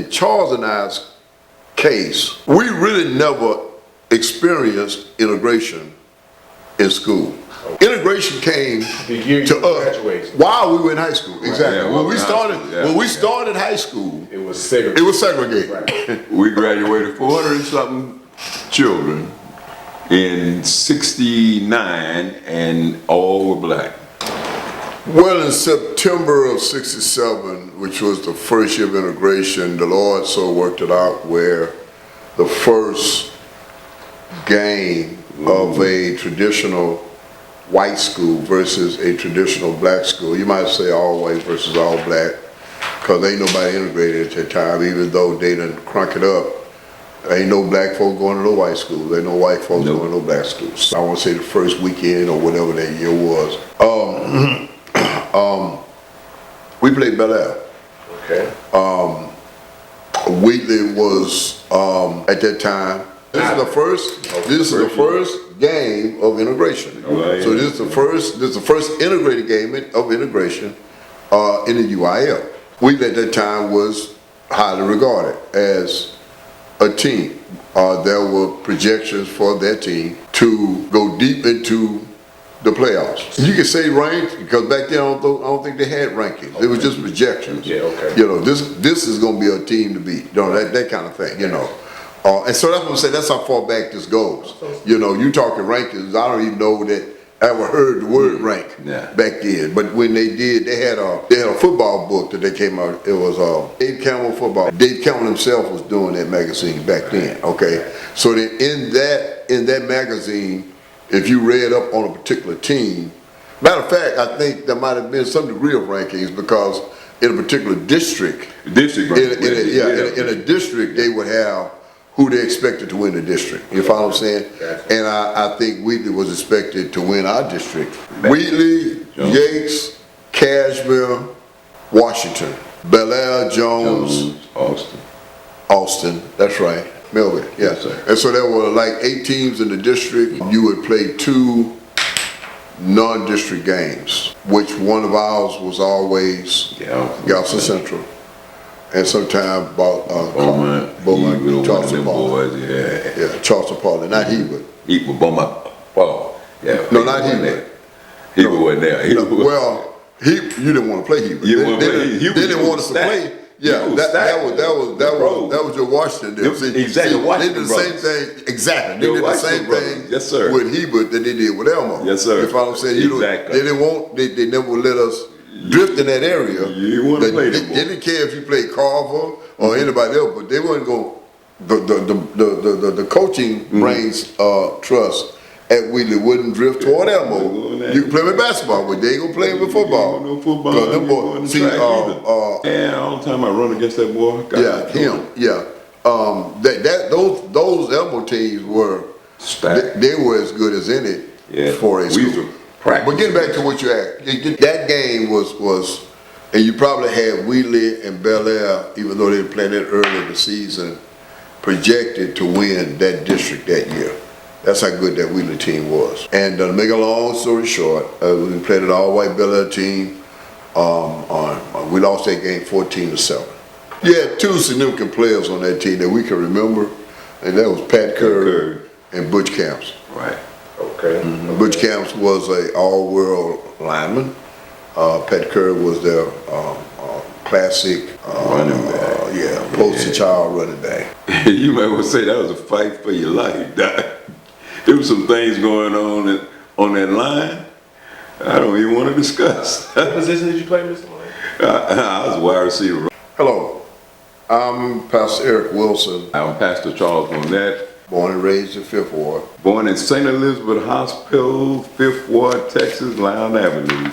in Charles and I's case, we really never experienced integration in school. Integration came to us while we were in high school. Exactly. Yeah, when we started high school, it was segregated. It was segregated. Right. We graduated 400 and something children in '69, and all were black. Well, in September of '67, which was the first year of integration, the Lord so worked it out where the first game of a traditional white school versus a traditional black school, you might say all white versus all black, because ain't nobody integrated at that time, even though they done crunk it up. Ain't no black folks going to no white schools. Ain't no white folks going to no black schools. I want to say the first weekend or whatever that year was. We played Bellaire. Okay. Wheatley was at that time. This is the first game of integration. Right. So this is the first integrated game of integration in the UIL. Wheatley at that time was highly regarded as a team. There were projections for that team to go deep into the playoffs. You can say ranked because back then I don't think they had rankings. It was just projections. Yeah, okay. You know, this is going to be a team to beat. You know, that kind of thing. You know, and so that's what I'm saying. That's how far back this goes. You know, you talking rankings. I don't even know that I ever heard the word rank back then. But when they did, they had a football book that they came out. It was Dave Campbell Football. Dave Campbell himself was doing that magazine back then. Okay, so then in that magazine, if you read up on a particular team, matter of fact, I think there might have been some degree of rankings because in a particular district, in a district, they would have who they expected to win the district. You follow what I'm saying? And I think Wheatley was expected to win our district. Wheatley, Yates, Cashmere, Washington, Bellaire, Jones, Austin. That's right. Melvin, yes. And so there were like 8 teams in the district. You would play 2 non-district games, which one of ours was always Galveston Central. And sometimes Beaumont, Charleston Paul. Yeah, Charleston Paul, not Hebert. Beaumont Paul. Yeah. No, not Hebert. Hebert wasn't there. Well, you didn't want to play Hebert. They didn't want us to play. Yeah, that was your Washington deal. Exactly. They did the same thing. Exactly. They did the same thing. Yes, sir. With Hebert that they did with Elmo. Yes, sir. You follow what I'm saying? Exactly. They didn't want. They never let us drift in that area. You didn't want to play them. They didn't care if you played Carver or anybody else, but they weren't going. The coaching brains trust at Wheatley wouldn't drift toward Elmo. You can play with basketball, but they ain't gonna play with football. No football. And all the time I run against that boy. Those Elmo teams were stacked. They were as good as any for a school. But getting back to what you asked, that game was, and you probably had Wheatley and Bellaire, even though they were playing it early in the season, projected to win that district that year. That's how good that Wheatley team was. And to make a long story short, we played an all-white Bellaire team. We lost that game 14-7. You had 2 significant players on that team that we can remember, and that was Pat Curry and Butch Camps. Right. Okay. Butch Camps was an all-world lineman. Pat Curry was their classic running back. poster child running back. You might want to say that was a fight for your life. There were some things going on that line I don't even want to discuss. What position did you play, Mr. Monette? I was a wide receiver. Hello, I'm Pastor Eric Wilson. I'm Pastor Charles Monette. Born and raised in 5th Ward. Born in St. Elizabeth Hospital, 5th Ward, Texas, Lowndes Avenue.